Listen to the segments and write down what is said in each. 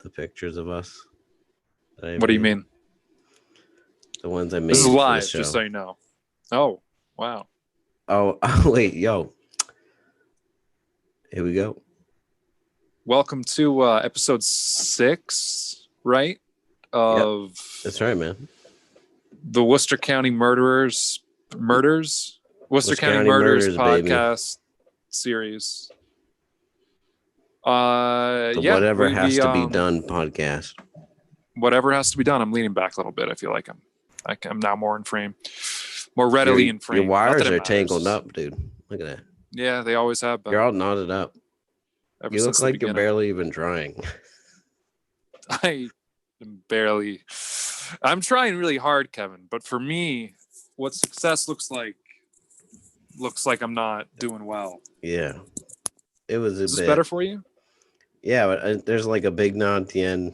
the pictures of us. What do you mean? The ones I made. This is for the live, show. just so you know. Oh, wow. Oh, wait, yo. Here we go. Welcome to episode 6, right? Of That's right, man. The Worcester County Murders. Worcester County Murders podcast series. Whatever has to be done podcast. Whatever has to be done. I'm leaning back a little bit. I feel like I'm now more in frame, more readily in frame. Your wires are tangled up, dude. Look at that. Yeah, they always have been. You're all knotted up. You look like you're barely even trying. I am barely. I'm trying really hard, Kevin. But for me, what success looks like I'm not doing well. Yeah, it was a bit. Is this better for you? Yeah, but there's like a big knot at the end.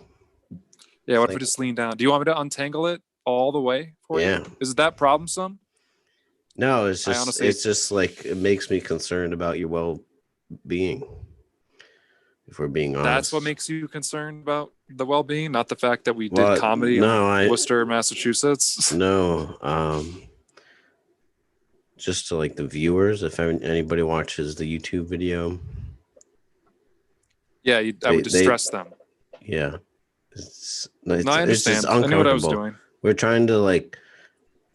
Yeah, what if we just lean down? Do you want me to untangle it all the way for you? Yeah. Is that problem? No, it's just like it makes me concerned about your well-being. If we're being honest. That's what makes you concerned about the well-being, not the fact that we did comedy in Worcester, Massachusetts. No, just to like the viewers, if anybody watches the YouTube video. Yeah, I would distress them. Yeah. I understand. It's just I knew what I was doing. We're trying to like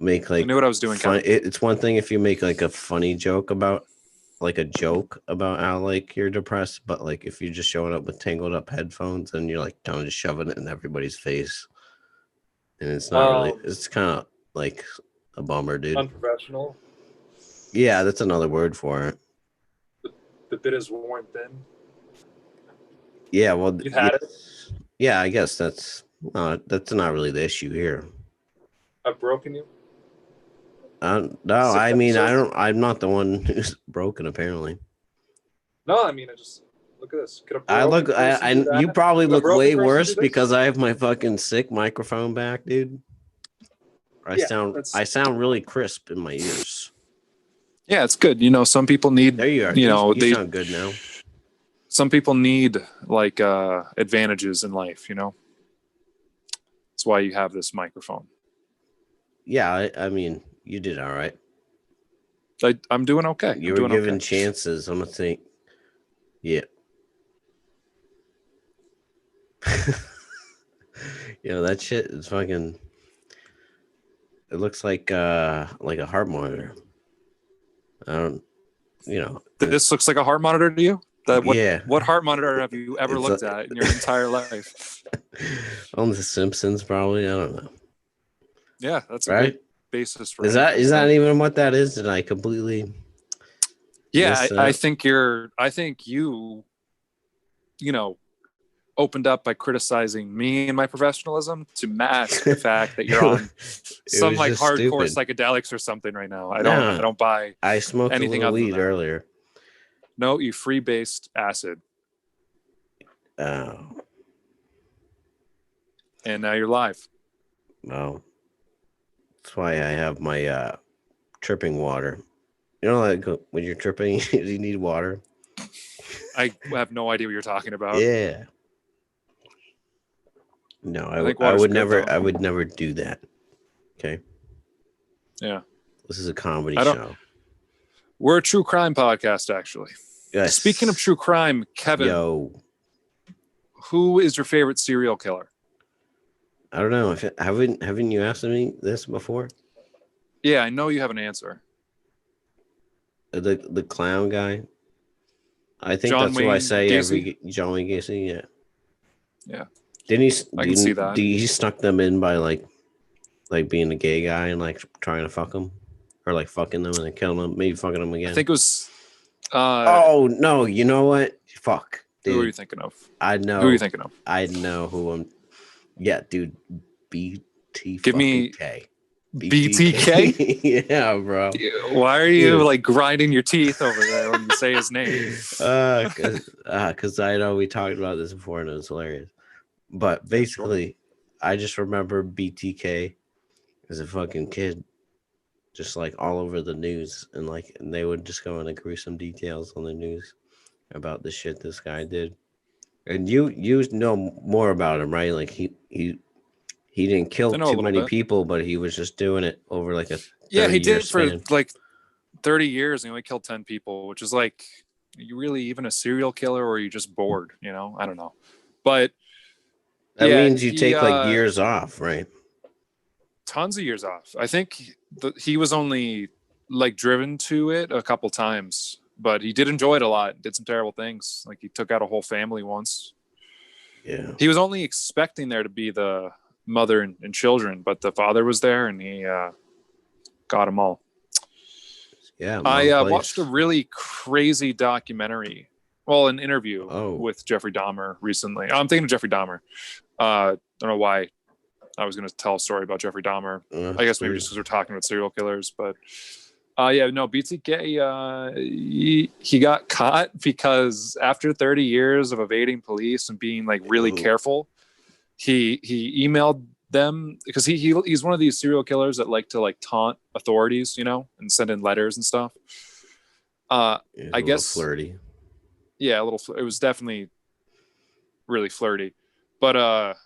make like. I knew what I was doing. It's one thing if you make like a funny joke about, like a joke about how like you're depressed, but like if you're just showing up with tangled up headphones and you're like just shoving it in everybody's face, and it's not really. It's kind of like a bummer, dude. Unprofessional. Yeah, that's another word for it. The bit is worn thin. Yeah, well, you had it. Yeah, I guess that's not really the issue here. I've broken you. No, I mean I'm not the one who's broken. Apparently. No, I mean I just look at this. You probably look way worse because I have my fucking sick microphone back, dude. I sound really crisp in my ears. Yeah, it's good. You know, some people need. There you are. They sound good now. Some people need like advantages in life, you know. That's why you have this microphone. Yeah, I mean, you did all right. I'm doing okay. You were given chances. I'm gonna think. Yeah. That shit is fucking. It looks like a heart monitor. I don't. This looks like a heart monitor to you? What heart monitor have you ever looked at in your entire life? On The Simpsons, probably. I don't know. Yeah, that's a great basis for. Is that even what that is? Did I completely? Yeah, I think you opened up by criticizing me and my professionalism to mask the fact that you're on some like hardcore psychedelics or something right now. I don't buy. I smoked anything a little weed earlier. No, you free-based acid. Oh. And now you're live. Well, that's why I have my tripping water. You know, like when you're tripping, you need water. I have no idea what you're talking about. Yeah. No, I would never do that. Okay. Yeah. This is a comedy show. We're a true crime podcast, actually. Yes. Speaking of true crime, Kevin, who is your favorite serial killer? I don't know. Haven't you asked me this before? Yeah, I know you have an answer. The clown guy. I think that's what I say every John Wayne Gacy. Yeah. Yeah. Didn't he? I can see that. He snuck them in by like being a gay guy and like trying to fuck them, or like fucking them and then killing them, maybe fucking them again. I think it was. Oh no! You know what? Fuck. Dude. Who are you thinking of? I know. Who are you thinking of? I know who I'm. Yeah, dude. BT. Give me K. BTK? Yeah, bro. Why are you like grinding your teeth over there when you say his name? Because I know we talked about this before and it was hilarious. But basically, I just remember BTK as a fucking kid, just like all over the news, and they would just go into gruesome details on the news about the shit this guy did. And you know more about him, right? Like he didn't kill I know a too little many bit. people, but he was just doing it over like a Yeah, he 30-year did for span. like 30 years and he only killed 10 people, which is like, are you really even a serial killer or are you just bored? You know, I don't know. But That yeah, means you he take like years off, right? tons of years off. I think he was only like driven to it a couple times, but he did enjoy it a lot. Did some terrible things. Like he took out a whole family once. Yeah. He was only expecting there to be the mother and children, but the father was there and he got them all. Yeah. I watched a really crazy documentary, well, an interview Oh. with Jeffrey Dahmer recently. I'm thinking of Jeffrey Dahmer. I don't know why I was going to tell a story about Jeffrey Dahmer. I guess maybe just because we're talking about serial killers, but yeah, no, BTK, he got caught because after 30 years of evading police and being like really careful, he emailed them because he's one of these serial killers that like to like taunt authorities, you know, and send in letters and stuff. I guess flirty. Yeah, a little. It was definitely really flirty, but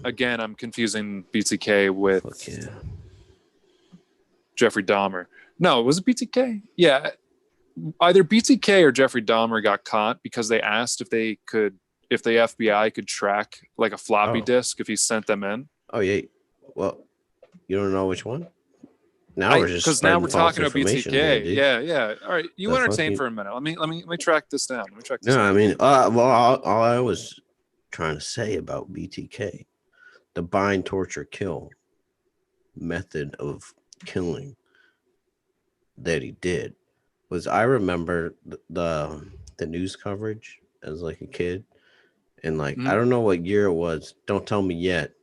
again, I'm confusing BTK with Jeffrey Dahmer. No, was it BTK? Yeah, either BTK or Jeffrey Dahmer got caught because they asked if the FBI could track like a floppy disk if he sent them in. Oh yeah. Well, you don't know which one? Now we're just because now we're talking about BTK. BTK. Yeah. All right, you entertain for a minute. Let me track this down. I mean, all I was trying to say about BTK, the bind, torture, kill method of killing that he did was, I remember the news coverage as like a kid, and like I don't know what year it was. Don't tell me yet,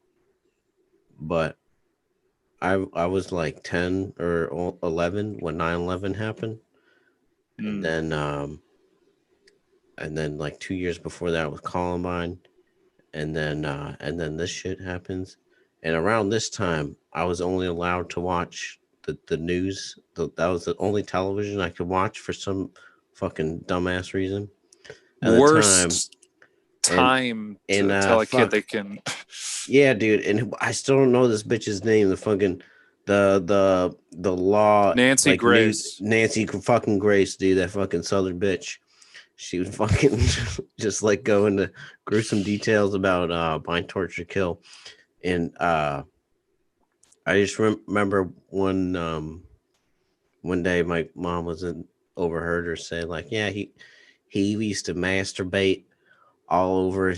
but I was like 10 or 11 when 9/11 happened, and then like 2 years before that was Columbine, and then this shit happens, and around this time I was only allowed to watch the news. That was the only television I could watch for some fucking dumbass reason. At Worst the time to tell a kid they can. Yeah, dude, and I still don't know this bitch's name. The fucking the law Nancy like Grace. Nancy fucking Grace, dude. That fucking southern bitch. She would fucking just like go into gruesome details about bind, torture, kill, and I just remember one day my mom overheard her say like, yeah, he used to masturbate all over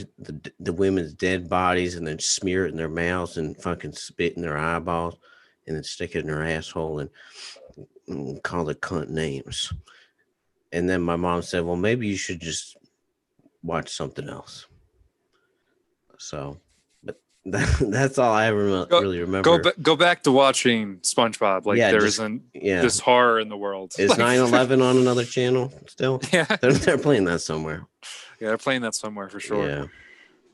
the women's dead bodies and then smear it in their mouths and fucking spit in their eyeballs and then stick it in their asshole and call the cunt names. And then my mom said, well, maybe you should just watch something else. So, but that's all I really remember. Go back to watching SpongeBob. Like there isn't this horror in the world. Is 9/11 on another channel still? Yeah, they're playing that somewhere. Yeah, they're playing that somewhere for sure.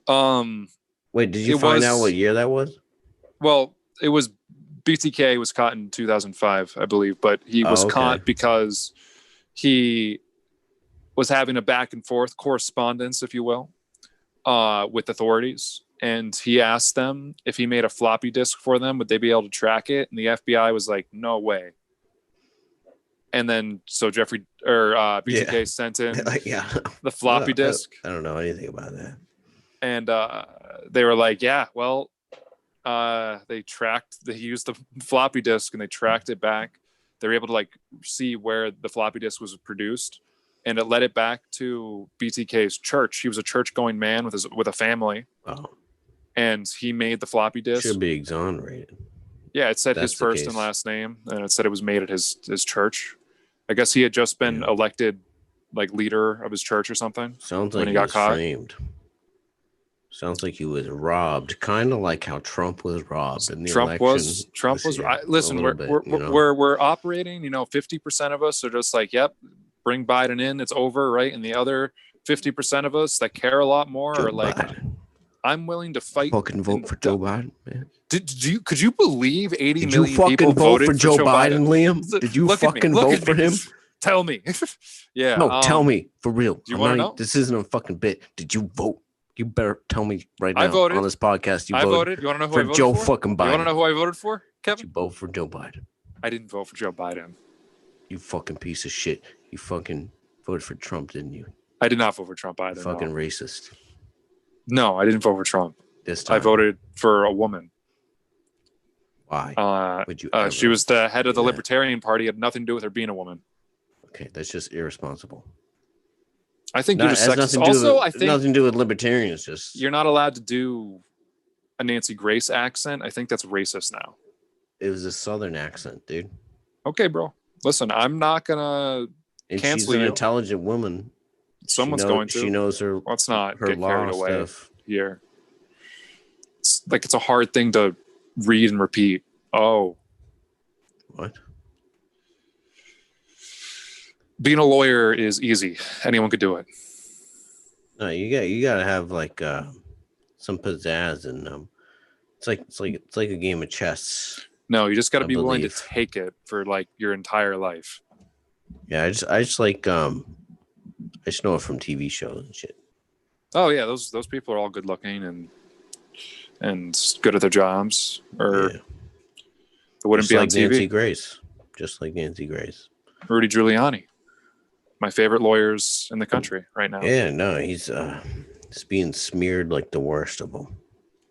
Yeah. Wait, did you find out what year that was? Well, it was BTK was caught in 2005, I believe, but he was caught because he was having a back and forth correspondence, if you will, with authorities. And he asked them if he made a floppy disk for them, would they be able to track it? And the FBI was like, no way. And then so BTK sent in the floppy disk. I don't know anything about that. And they were like, yeah, well, they used the floppy disk and they tracked it back. They were able to like see where the floppy disk was produced, and it led it back to BTK's church. He was a church going man with a family. Oh. And he made the floppy disk. Should be exonerated. Yeah, it said his first and last name, and it said it was made at his church. I guess he had just been elected like leader of his church or something. Sounds like he got caught. Framed. Sounds like he was robbed, kind of like how Trump was robbed in the election. Trump was. Listen, we're operating. 50% of us are just like, yep, bring Biden in, it's over, right? And the other 50% of us that care a lot more are like, I'm willing to fight. Fucking vote for Joe Biden, man. Could you believe 80 million people voted for Joe Biden, Liam? Did you fucking vote for him? Tell me. Yeah. No, tell me for real. Do you want to know? This isn't a fucking bit. Did you vote? You better tell me right now I voted. on this podcast. I voted. You want to know who I voted Joe for? fucking Biden. You want to know who I voted for, Did Kevin? you vote for Joe Biden? I didn't vote for Joe Biden. You fucking piece of shit. You fucking voted for Trump, didn't you? I did not vote for Trump either. Fucking racist. No, I didn't vote for Trump. This time. I voted for a woman. Why? Would you? She was the head of the Yeah. Libertarian Party. It had nothing to do with her being a woman. Okay, that's just irresponsible. I think you're just has sexist. nothing to do Also, with, I think nothing to do with libertarians. Just you're not allowed to do a Nancy Grace accent. I think that's racist now. it was a southern accent, dude. Okay, bro. Listen, I'm not gonna And cancel she's an you. intelligent woman. Someone's going to. She knows her. Let's not her get law carried away stuff. here. It's like it's a hard thing to read and repeat. Oh, What? being a lawyer is easy. Anyone could do it. No, you gotta have like some pizzazz in them. It's like a game of chess. No, you just got to I be willing to believe. take it for like your entire life. Yeah, I just like I just know it from TV shows and shit. Oh yeah, those people are all good looking and good at their jobs, or Yeah. it wouldn't Just be on like TV. Nancy Grace. Just like Nancy Grace. Rudy Giuliani, my favorite lawyers in the country right now. Yeah, no, he's being smeared like the worst of them.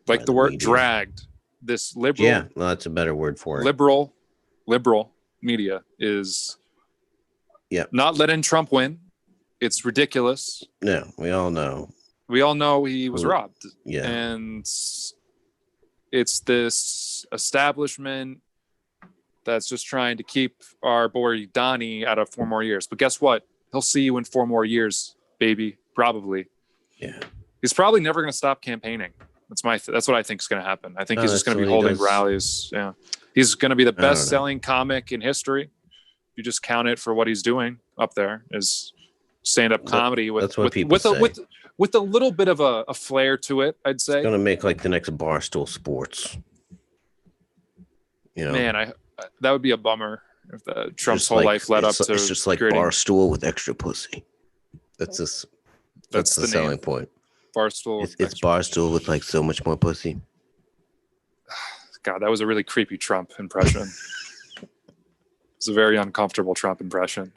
Like by the the word media. dragged. This liberal, Yeah, well, that's a better word for it. liberal media is Yep. not letting Trump win. It's ridiculous. No, we all know. We all know he was Well, robbed. Yeah. And it's this establishment that's just trying to keep our boy Donnie out of 4 more years. But guess what? He'll see you in 4 more years, baby. Probably. Yeah. He's probably never going to stop campaigning. That's what I think is going to happen. I think he's just going to be holding rallies. Yeah. He's going to be the best selling comic in history. You just count it for what he's doing up there is stand-up comedy with a little bit of a flair to it, I'd say. It's gonna make like the next Barstool Sports. You know, Man, that would be a bummer if Trump's whole life led up to. It's just like creating Barstool with extra pussy. That's the selling name. point. Barstool. It's Barstool with like so much more pussy. God, that was a really creepy Trump impression. It's a very uncomfortable Trump impression.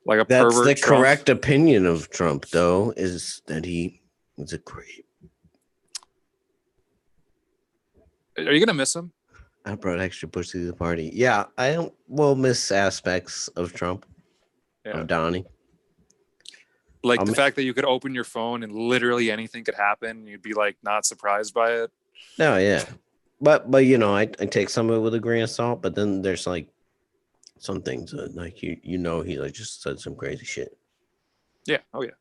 Like a That's pervert the Trump. correct opinion of Trump, though, is that he is a creep. Are you gonna miss him? I brought extra pussy to the party. Yeah, I will miss aspects of Trump, of Donnie. Like the fact that you could open your phone and literally anything could happen, and you'd be like not surprised by it. No, yeah, but you know, I take some of it with a grain of salt. But then there's like some things that, like you know, he like just said some crazy shit. Yeah. Oh yeah.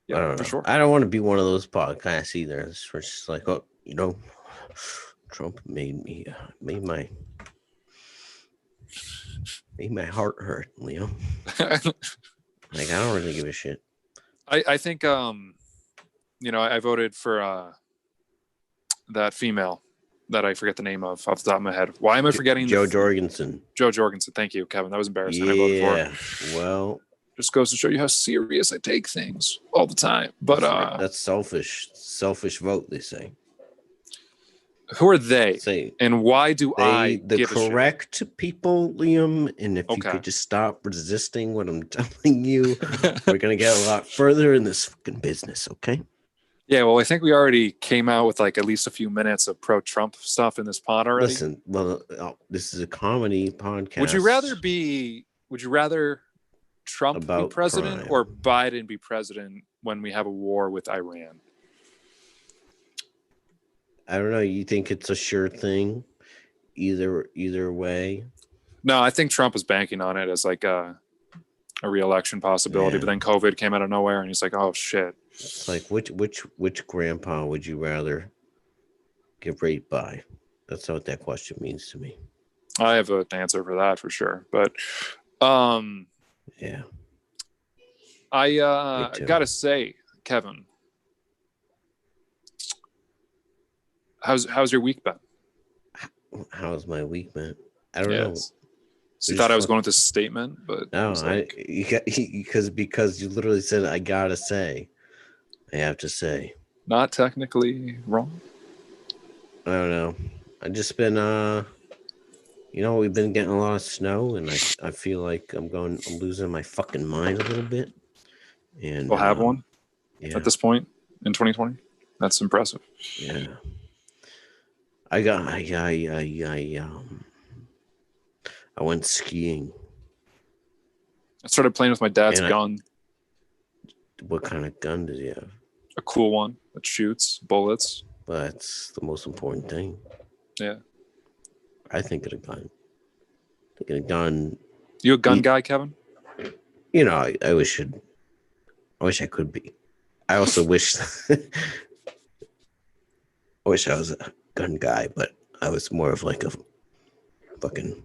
Yeah, I don't know. for sure. I don't want to be one of those podcasts either. It's just like, oh, you know, Trump made my heart hurt, Leo. Like, I don't really give a shit. I think you know, I voted for that female that I forget the name of off the top of my head. Why am I forgetting? Jo Jorgensen. Jo Jorgensen. Thank you, Kevin. That was embarrassing. I voted for her. Well, just goes to show you how serious I take things all the time. But that's selfish vote, they say. Who are they? And why do I the give correct people, Liam? And if you could just stop resisting what I'm telling you, we're gonna get a lot further in this fucking business, okay? Yeah, well, I think we already came out with like at least a few minutes of pro-Trump stuff in this pod already. Listen, well, this is a comedy podcast. Would you rather Trump be president or Biden be president when we have a war with Iran? I don't know. You think it's a sure thing either way? No, I think Trump is banking on it as like a re-election possibility, but then COVID came out of nowhere and he's like, oh shit. It's like which grandpa would you rather get raped by? That's what that question means to me. I have an answer for that for sure. But yeah. I gotta say, Kevin, how's your week been? How's my week been? I don't know. You thought I was going with this statement, but no, like... because you literally said I gotta say, I have to say, not technically wrong. I don't know. I just been we've been getting a lot of snow, and I feel like I'm losing my fucking mind a little bit. And we'll have one at this point in 2020. That's impressive. Yeah. I went skiing. I started playing with my dad's gun. What kind of gun did you have? A cool one that shoots bullets. But that's the most important thing. Yeah. I think of a gun. You a gun guy, Kevin? I wish I could be. I also wish I wish I was a gun guy, but I was more of like a fucking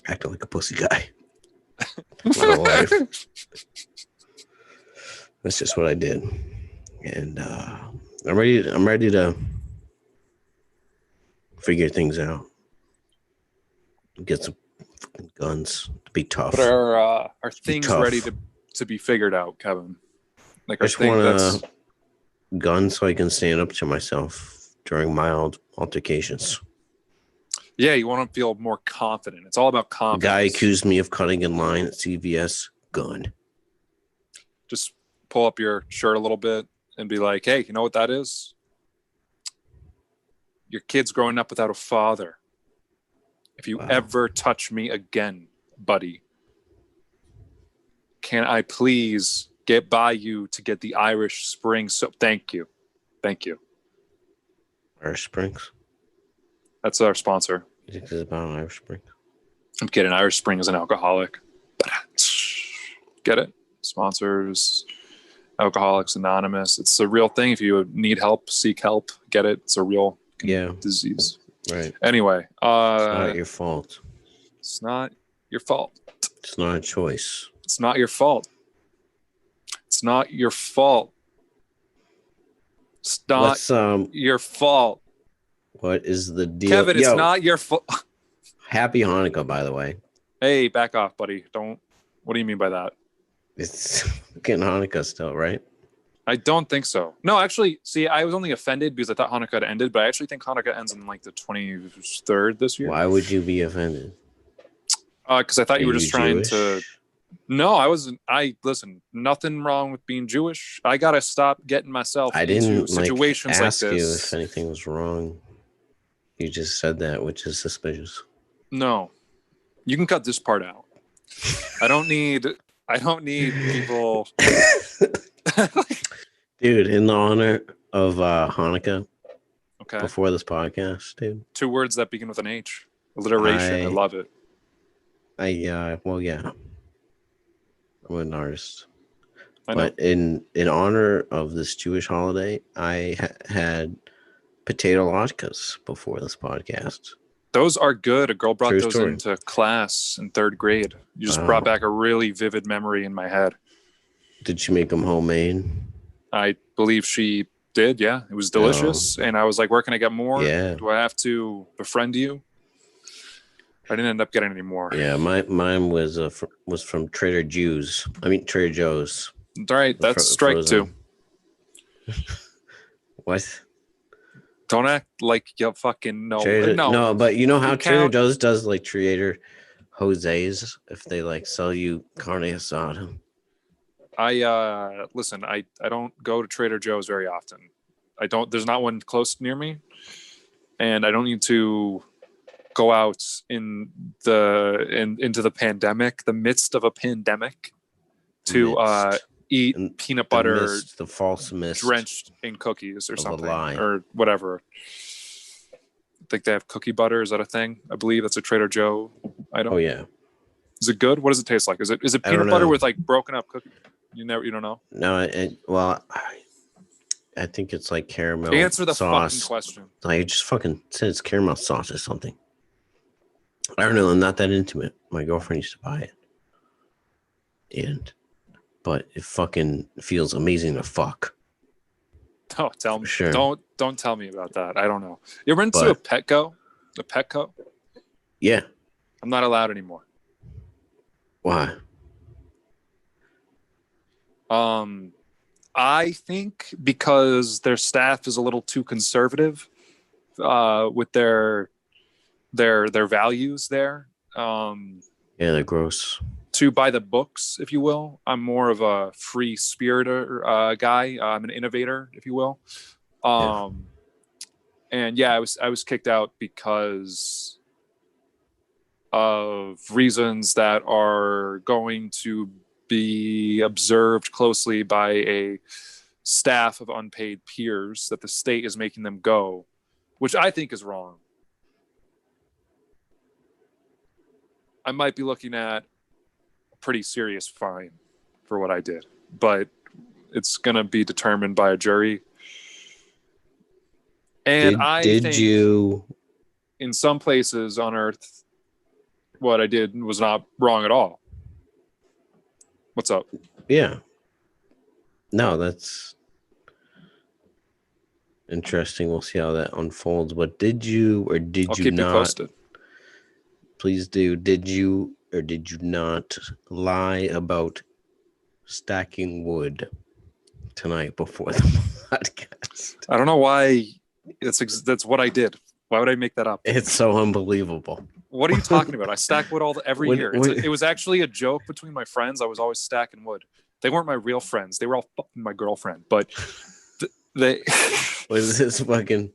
acting like a pussy guy. My whole life. That's just what I did. And I'm ready to figure things out. Get some fucking guns to be tough. But are things ready to be figured out, Kevin? Like, I just want a gun so I can stand up to myself during mild altercations. Yeah, you want to feel more confident. It's all about confidence. Guy accused me of cutting in line at CVS. Gun. Just pull up your shirt a little bit and be like, hey, you know what that is? Your kid's growing up without a father. If you ever touch me again, buddy, can I please get by you to get the Irish Spring soap? Thank you. Irish Springs? That's our sponsor. You think it's about Irish Springs? I'm kidding. Irish Spring is an alcoholic. Get it? Sponsors Alcoholics Anonymous. It's a real thing. If you need help, seek help. Get it? It's a real disease. Right. Anyway. It's not your fault. It's not your fault. It's not a choice. It's not your fault. It's not your fault. It's not your fault. What is the deal? Kevin, it's not your fault. Happy Hanukkah, by the way. Hey, back off, buddy. What do you mean by that? It's getting Hanukkah still, right? I don't think so. No, actually, see, I was only offended because I thought Hanukkah had ended, but I actually think Hanukkah ends in like the 23rd this year. Why would you be offended? Because I thought you were just trying Jewish? to... No, I wasn't. Listen, nothing wrong with being Jewish. I got to stop getting myself into situations like this. I didn't ask you if anything was wrong. You just said that, which is suspicious. No. You can cut this part out. I don't need people... Dude, in the honor of Hanukkah, okay, before this podcast, dude. 2 words that begin with an H. Alliteration. I love it. I'm an artist. I know. But in honor of this Jewish holiday, I had potato latkes before this podcast. Those are good. A girl brought True those story. into class in 3rd grade. You just brought back a really vivid memory in my head. Did she make them homemade? I believe she did, yeah. It was delicious. And I was like, where can I get more? Yeah. Do I have to befriend you? I didn't end up getting any more. Yeah, mine was from Trader Joe's. All right, that's strike frozen. 2. What? Don't act like you fucking know. No, but you know how Trader count. Joe's does like Trader Jose's if they like sell you carne asada. Listen, I don't go to Trader Joe's very often. There's not one close near me, and I don't need to go out into the pandemic, the midst of a pandemic, to eat peanut butter, the false mist drenched in cookies or something, lie. or whatever. I think they have cookie butter. Is that a thing? I believe that's a Trader Joe item. Oh yeah. Is it good? What does it taste like? Is it peanut butter with like broken up cookies? You don't know? No, I think it's like caramel Answer the sauce. fucking question. I just fucking said it's caramel sauce or something. I don't know. I'm not that intimate. My girlfriend used to buy it. But it fucking feels amazing to fuck. Don't tell me. Sure. Don't tell me about that. I don't know. You ever been to a Petco? A Petco? Yeah. I'm not allowed anymore. Why? I think because their staff is a little too conservative with their values there. Yeah, they're gross. To buy the books, if you will. I'm more of a free spirited guy. I'm an innovator, if you will. And yeah, I was kicked out because of reasons that are going to be observed closely by a staff of unpaid peers that the state is making them go, which I think is wrong. I might be looking at a pretty serious fine for what I did, but it's going to be determined by a jury. And I think you in some places on earth, what I did was not wrong at all. What's up? Yeah. No, that's interesting. We'll see how that unfolds. But did you or did I'll you keep not? you posted. Please do. Did you or did you not lie about stacking wood tonight before the podcast? I don't know why. That's what I did. Why would I make that up? It's so unbelievable. What are you talking about? I stack wood every year. It was actually a joke between my friends. I was always stacking wood. They weren't my real friends. They were all fucking my girlfriend. But they. Was this fucking?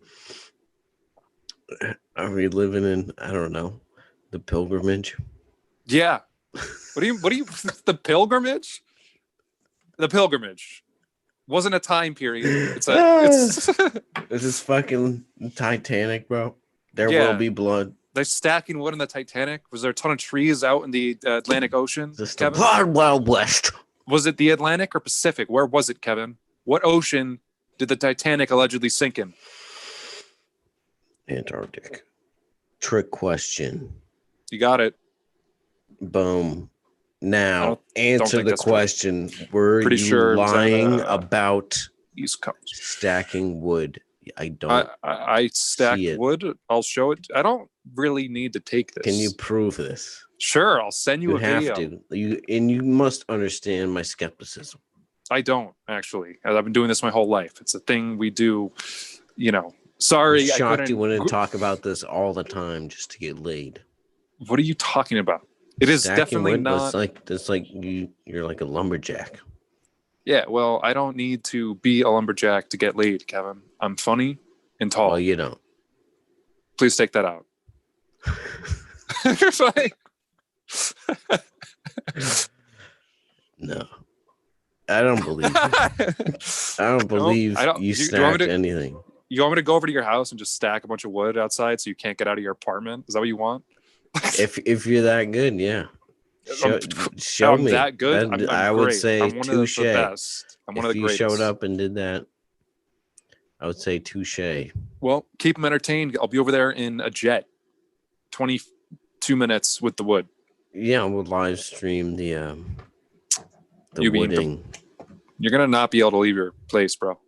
Are we living in? I don't know. The pilgrimage. Yeah. What do you? The pilgrimage? The pilgrimage wasn't a time period. It's This is fucking Titanic, bro. There will be blood. They're stacking wood in the Titanic. Was there a ton of trees out in the Atlantic Ocean? This is the Wild West. Was it the Atlantic or Pacific? Where was it, Kevin? What ocean did the Titanic allegedly sink in? Antarctic. Trick question. You got it. Boom. Now, answer the question. Were you lying about East Coast stacking wood? I don't. I stack wood. I'll show it. I don't really need to take this. Can you prove this? Sure, I'll send you a video. You have to. You must understand my skepticism. I don't actually. I've been doing this my whole life. It's a thing we do. Sorry, I'm shocked you wouldn't talk about this all the time just to get laid. What are you talking about? It is stacking definitely wood, not. It's like you're like a lumberjack. Yeah, well, I don't need to be a lumberjack to get laid, Kevin. I'm funny and tall. Well, you don't. Please take that out. No. I don't believe you. I don't believe you stacked anything. You want me to go over to your house and just stack a bunch of wood outside so you can't get out of your apartment? Is that what you want? If you're that good, yeah. Show I'm me. That good? I'm I would say I'm one touche. Of the best. I'm one of the greatest. If you showed up and did that, I would say touche. Well, keep them entertained. I'll be over there in a jet. 22 minutes with the wood. Yeah, we'll live stream the wooding. You're gonna not be able to leave your place, bro.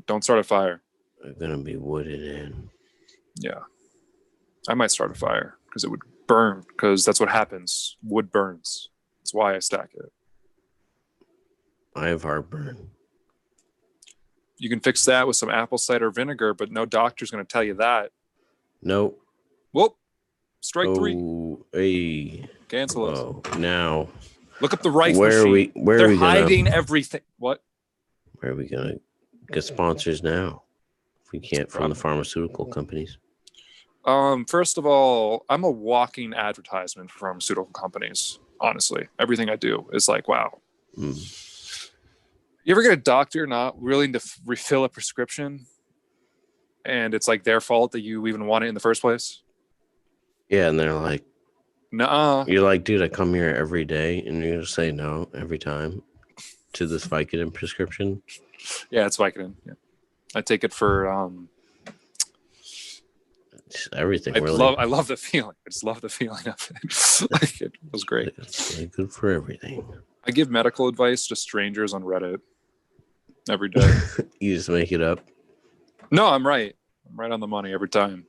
Don't start a fire. We're gonna be wooded in. Yeah, I might start a fire because it would burn. Because that's what happens. Wood burns. That's why I stack it. I have heartburn. You can fix that with some apple cider vinegar, but no doctor's gonna tell you that. Nope. Whoop. Strike 3. Hey. Cancel us. Now. Look up the rifle. Where machine. They're hiding everything. What? Where are we gonna get sponsors now? If we can't from the pharmaceutical companies. First of all, I'm a walking advertisement for pharmaceutical companies. Honestly, everything I do is like, wow. Mm. You ever get a doctor not willing to refill a prescription, and it's like their fault that you even want it in the first place? Yeah, and they're like, "Nuh-uh." You're like, dude, I come here every day, and you're gonna say no every time to this Vicodin prescription. Yeah, it's Vicodin. Yeah, I take it for just everything. I love the feeling. I just love the feeling of it. Like, it was great. It's really good for everything. I give medical advice to strangers on Reddit every day. You just make it up. No, I'm right. I'm right on the money every time.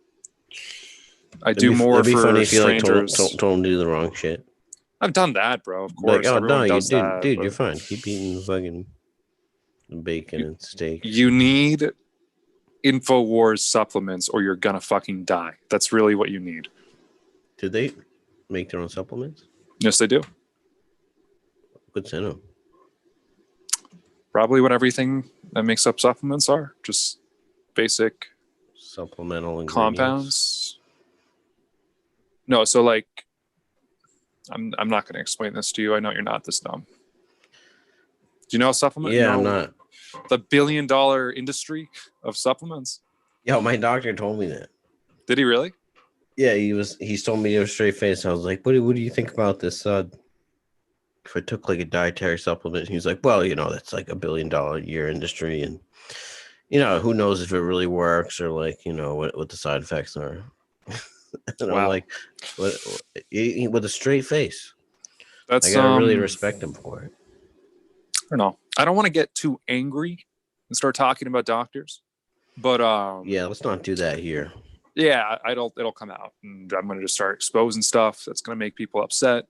I do more for funny if you strangers. told them to do the wrong shit. I've done that, bro. Of course, Like, oh no, everyone you does that. dude, but you're fine. Keep eating fucking bacon and steak. You need InfoWars supplements, or you're gonna fucking die. That's really what you need. Do they make their own supplements? Yes, they do. What's in them? Probably what everything that makes up supplements are. Just basic Supplemental ingredients. compounds. No, so like, I'm not going to explain this to you. I know you're not this dumb. Do you know supplement? Yeah, you I'm know not. The $1 billion industry of supplements. Yo, my doctor told me that. Did he really? Yeah, he told me to a straight face. I was like, what do you think about this? If I took like a dietary supplement, he was like, well, that's like $1 billion a year industry, and who knows if it really works or like what the side effects are. And Wow. I'm like, what, with a straight face. That's I gotta really respect him for it. I don't know. I don't want to get too angry and start talking about doctors, but Yeah, let's not do that here. yeah, it'll come out, and I'm gonna just start exposing stuff that's gonna make people upset,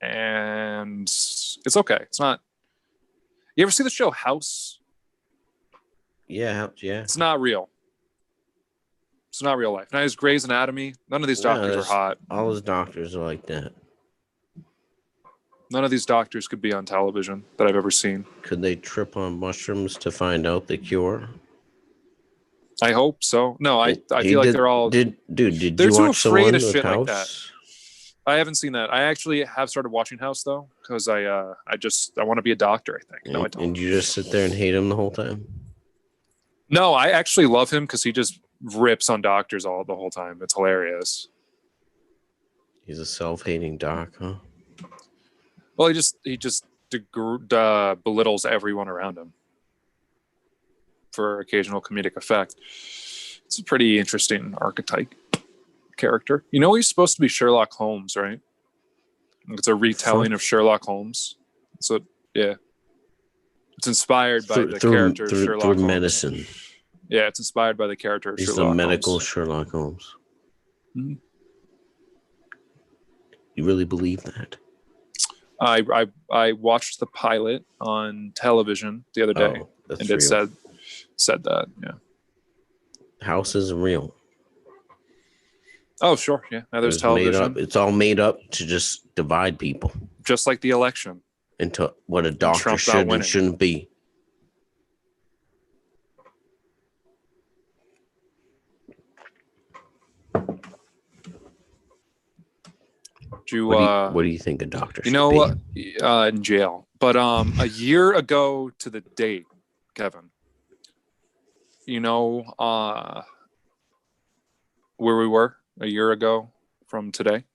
and it's okay. It's not. You ever see the show House? Yeah. It's not real. It's not real life. Now, his Grey's Anatomy. None of these doctors are hot. All his doctors are like that. None of these doctors could be on television that I've ever seen. Could they trip on mushrooms to find out the cure? I hope so. No, I feel like they're all. Did they're you too watch the afraid one of with shit House? like that. I haven't seen that. I actually have started watching House though, because I want to be a doctor. I think. No, I don't. And you just sit there and hate him the whole time? No, I actually love him because he just rips on doctors the whole time. It's hilarious. He's a self-hating doc, huh? Well, he just belittles everyone around him for occasional comedic effect. It's a pretty interesting archetype character. He's supposed to be Sherlock Holmes, right? It's a retelling of Sherlock Holmes. So yeah, it's inspired by the character of Sherlock Holmes. Through medicine. Yeah, it's inspired by the character of He's Sherlock Holmes. He's the medical Sherlock Holmes. Mm-hmm. You really believe that? I watched the pilot on television the other day, and it said that. Yeah, House isn't real. Oh, sure. Yeah, now there's television. It's all made up to just divide people, just like the election, into what a doctor should and shouldn't be. What do you think a doctor should be? In jail. But a year ago to the date, Kevin, where we were a year ago from today?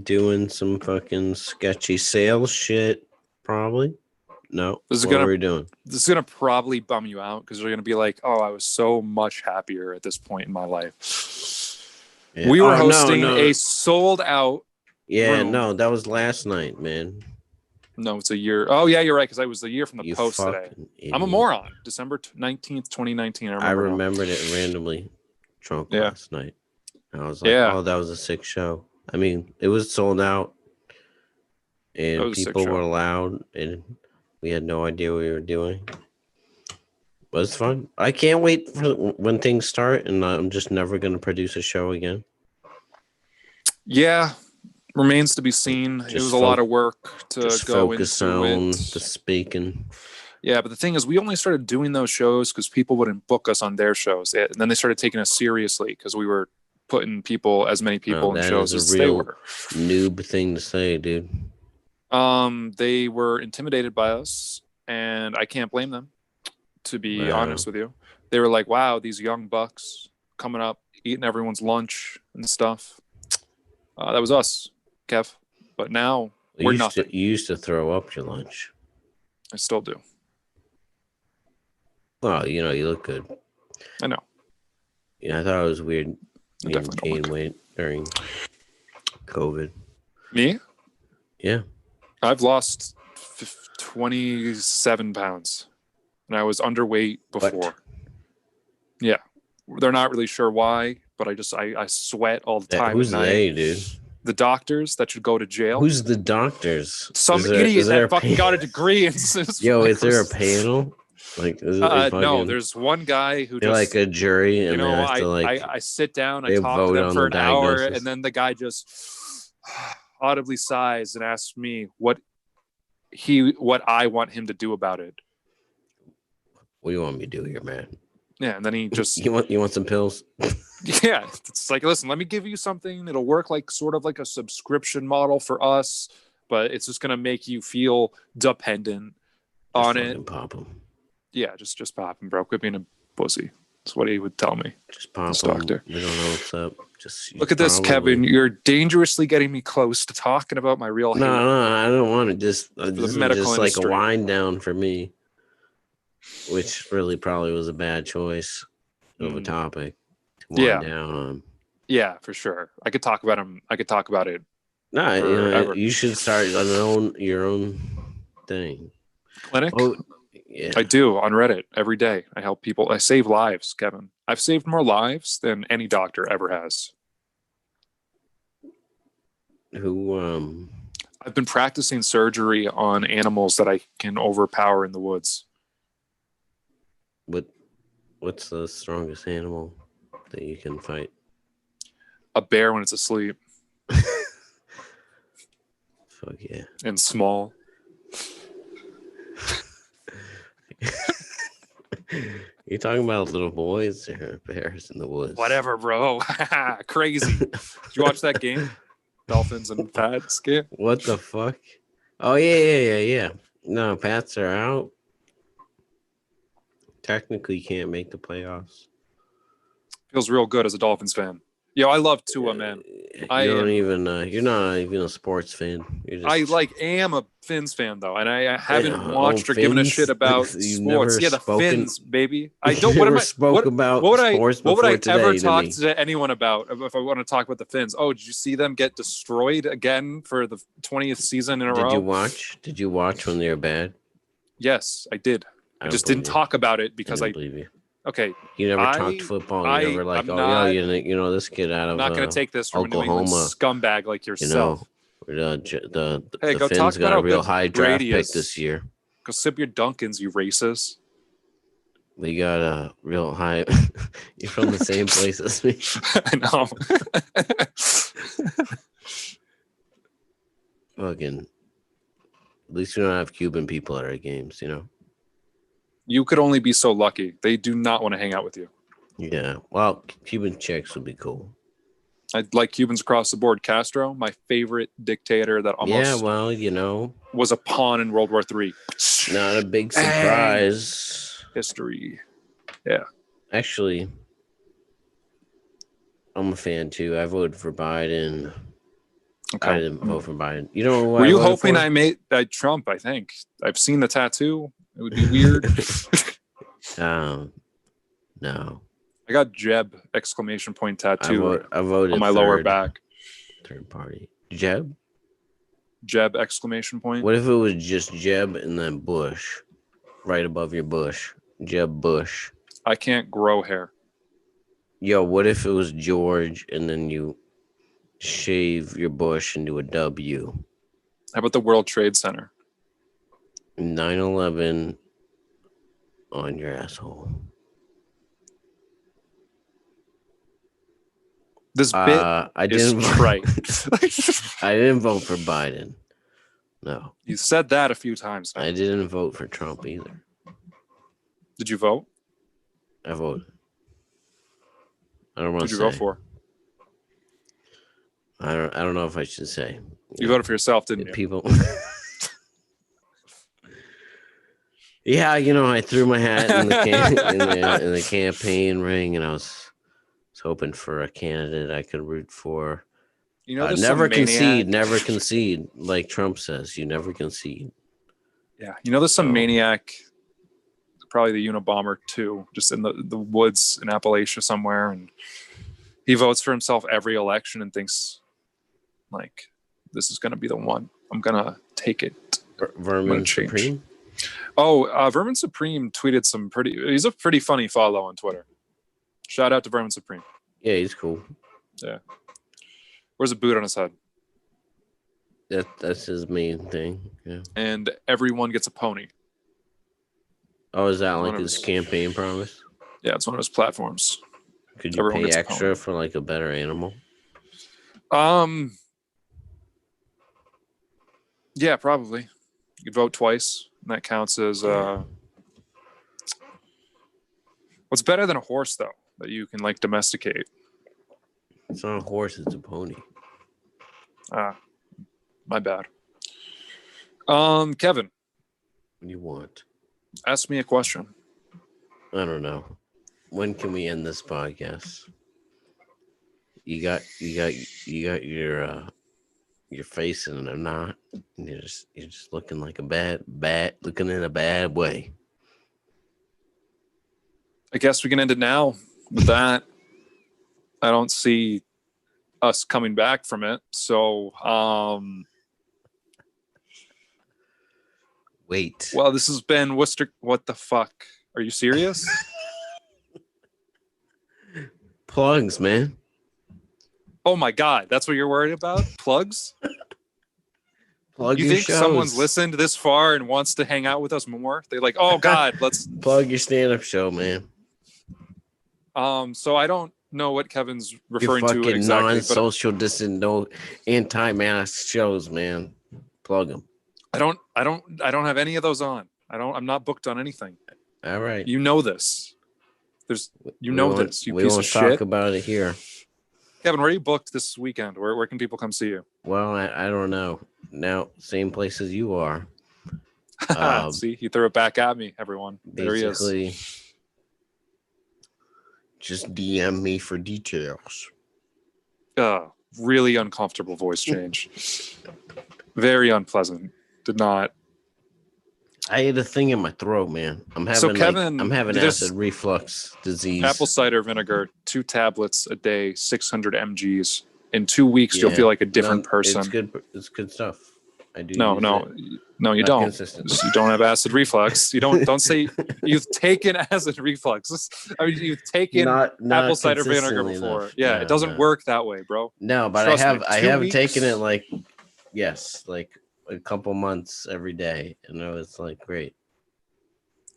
Doing some fucking sketchy sales shit, probably. No, what are we doing? This is gonna probably bum you out because you're gonna be like, "Oh, I was so much happier at this point in my life." Yeah. We were hosting a sold out. Yeah, room. No, that was last night, man. No, it's a year. Oh yeah, you're right, because I was the year from the post today. Idiot. I'm a moron. December 19th, 2019. I remembered it randomly drunk last night. I was like, oh, that was a sick show. I mean, it was sold out, and people were loud, and we had no idea what we were doing. But it's fun. I can't wait for when things start, and I'm just never going to produce a show again. Yeah, remains to be seen. It was a lot of work to go into on the speaking. Yeah, but the thing is, we only started doing those shows because people wouldn't book us on their shows, and then they started taking us seriously because we were putting as many people in shows as they were. Noob thing to say, dude. They were intimidated by us, and I can't blame them. To be honest with you, they were like, "Wow, these young bucks coming up, eating everyone's lunch and stuff." That was us, Kev. But now we're nothing. You used to throw up your lunch. I still do. Well, you look good. I know. Yeah, I thought it was weird. You gained weight during COVID. Me? Yeah. I've lost 27 pounds. And I was underweight before. What? Yeah. They're not really sure why, but I sweat all the time. Who's at night. they, dude? The doctors that should go to jail. Who's the doctors? Some idiot that fucking got a degree in Yo, is there a panel? Like, is it like fucking, no, there's one guy who they're just like a jury, and they have to like I sit down, I they talk to vote them on for the an hour, diagnosis. and then the guy just audibly sighs and asks me what I want him to do about it. What do you want me to do here, man? Yeah, and then he just you want some pills? yeah, it's like, listen, let me give you something. It'll work like sort of like a subscription model for us, but it's just gonna make you feel dependent on it. Pop them. Yeah, just pop him, bro. Quit being a pussy. That's what he would tell me. Just pop this them. Doctor. We don't know what's up. Just look at this, Kevin. You're dangerously getting me close to talking about my real hate. No, I don't want to. This is medical just industry. like a wind down for me, which really probably was a bad choice of a topic to wind down on. Yeah, for sure. I could talk about him. I could talk about it. No, you should start your own thing. Clinic? Oh, yeah. I do on Reddit every day. I help people. I save lives, Kevin. I've saved more lives than any doctor ever has. Who? I've been practicing surgery on animals that I can overpower in the woods. What's the strongest animal that you can fight? A bear when it's asleep. Fuck yeah. And small. You talking about little boys or bears in the woods? Whatever, bro. Crazy. Did you watch that game? Dolphins and Pats game? What the fuck? Oh, yeah. No, Pats are out. Technically can't make the playoffs. Feels real good as a Dolphins fan. Yo, I love Tua, man. You're not even a sports fan. I am a Finns fan though, and I haven't watched or given a shit about sports. Yeah, the Finns, baby. I don't. What would I ever talk to anyone about if I want to talk about the Finns? Oh, did you see them get destroyed again for the 20th season in a row? Did you watch when they were bad? Yes, I did. I just didn't talk about it because I believe you. Okay. You never talked football. You never like, you know this kid out of. I'm not going to take this from Oklahoma, a New England scumbag like yourself. You know, the go Finns talk got about a real high draft Brady pick this year. Go sip your Dunkins, you racist. They got a real high. You're from the same place as me. I know. Fucking. At least we don't have Cuban people at our games, you know. You could only be so lucky. They do not want to hang out with you. Yeah. Well, Cuban chicks would be cool. I like Cubans across the board. Castro, my favorite dictator that almost was a pawn in World War III. Not a big surprise. History. Yeah. Actually, I'm a fan too. I voted for Biden. Okay. I didn't vote for Biden. You know what? Were you hoping I made Trump? I think I've seen the tattoo. It would be weird. No. I got Jeb ! Tattoo. I voted on my lower back. Third party. Jeb? Jeb ! What if it was just Jeb and then Bush? Right above your bush. Jeb Bush. I can't grow hair. Yo, what if it was George and then you shave your bush into a W? How about the World Trade Center? 9/11 on your asshole. This bit is trite. I didn't vote for Biden. No. You said that a few times. I didn't vote for Trump either. Did you vote? I voted. I don't want to say. Who did you vote for? I don't know if I should say. You voted for yourself, didn't you? People. Yeah, I threw my hat in the campaign ring, and I was hoping for a candidate I could root for. Never concede, like Trump says. You never concede. Yeah, there's some maniac, probably the Unabomber too, just in the woods in Appalachia somewhere, and he votes for himself every election and thinks, like, this is going to be the one. I'm going to take it. Vermin Supreme? Oh, Vermin Supreme tweeted he's a pretty funny follow on Twitter. Shout out to Vermin Supreme. Yeah, he's cool. Wears a boot on his head. That's his main thing. Yeah. And everyone gets a pony. Oh, is that One like of his his- campaign promise? Yeah, it's one of his platforms. Could you Everyone pay gets a extra pony. for like a better animal? Yeah, probably. You could vote twice, and that counts as what's better than a horse though, that you can like domesticate. It's not a horse, it's a pony. My bad. Kevin, What do you want? ask me a question. I don't know. When can we end this podcast? You got your face in a knot, and you're just looking like a bad looking in a bad way. I guess we can end it now with that. I don't see us coming back from it. So, Wait. well, this has been Worcester. What the fuck? Are you serious? Plugs, man. Oh my God. That's what you're worried about? Plugs? Plug You your think shows. someone's listened this far and wants to hang out with us more? They're like, oh God, let's Plug your stand-up show, man. So I don't know what Kevin's Your referring to fucking exactly, but non-social distant, no anti-mask shows, man. Plug them. I don't have any of those on. I'm not booked on anything. All right. You know this. You We piece won't of shit. talk about it here. Kevin, where are you booked this weekend? Where can people come see you? Well, I don't know. Now, same place as you are. See, he threw it back at me, everyone. There he is. Basically, just DM me for details. Really uncomfortable voice change. Very unpleasant. Did not. I had a thing in my throat, man. I'm having So, Kevin, I'm having this- acid reflux disease. Apple cider vinegar, 2 tablets a day, 600 mgs. In 2 weeks, you'll Yeah. feel like a different No, person. It's good stuff. I do. No, use no, it. no, you Not don't. consistent. You don't have acid reflux. You don't say you've taken acid reflux. I mean, you've taken Not apple cider vinegar consistently before. enough. Yeah, No, it doesn't no. work that way, bro. No, but Trust me, I 2 have weeks? taken it like a couple months every day, and it was like great.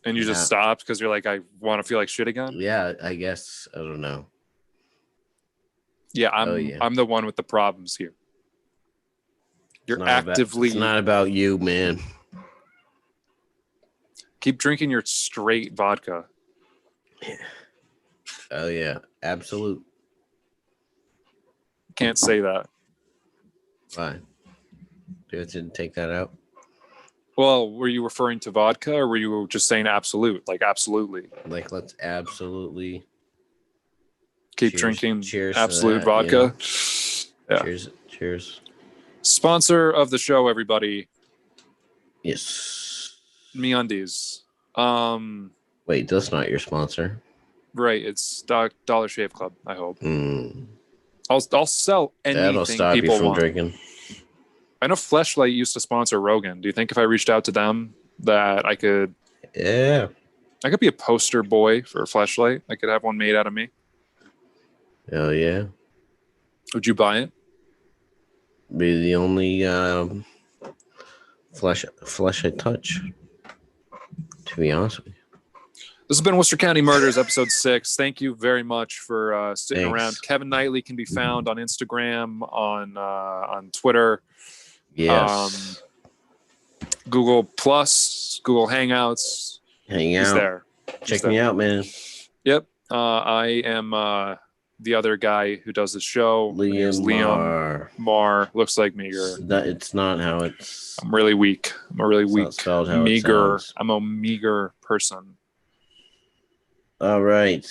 And you just Yeah. stopped because you're like, I want to feel like shit again. Yeah, I guess I don't know. Yeah, Oh, yeah. I'm the one with the problems here. You're It's not actively it's not about you, man. keep drinking your straight vodka. Oh yeah, absolute. Can't say that. Fine. Do you have to take that out? Well, were you referring to vodka or were you just saying absolute? Like absolutely. Like, let's absolutely Keep Cheers- drinking cheers to absolute that, vodka. Yeah. cheers. Sponsor of the show, everybody. Yes. MeUndies. Wait, that's not your sponsor. Right. It's Dollar Shave Club. I hope. Mm, I'll sell anything that'll stop you people from want. drinking. I know Fleshlight used to sponsor Rogan. Do you think if I reached out to them that I could Yeah. be a poster boy for Fleshlight? I could have one made out of me. Hell yeah. Would you buy it? Be the only flesh I touch. To be honest with you. This has been Worcester County Murders, episode 6. Thank you very much for sticking Thanks. around. Kevin Knightley can be found on Instagram, on Twitter, Yes. Google Plus, Google Hangouts. Hang He's out. there. Check me out, man. Yep. I am the other guy who does the show. His name's Liam Marr. Looks like meager. It's not how it's. I'm really weak. I'm a really It's not weak, spelled how it meager. sounds. I'm a meager person. All right.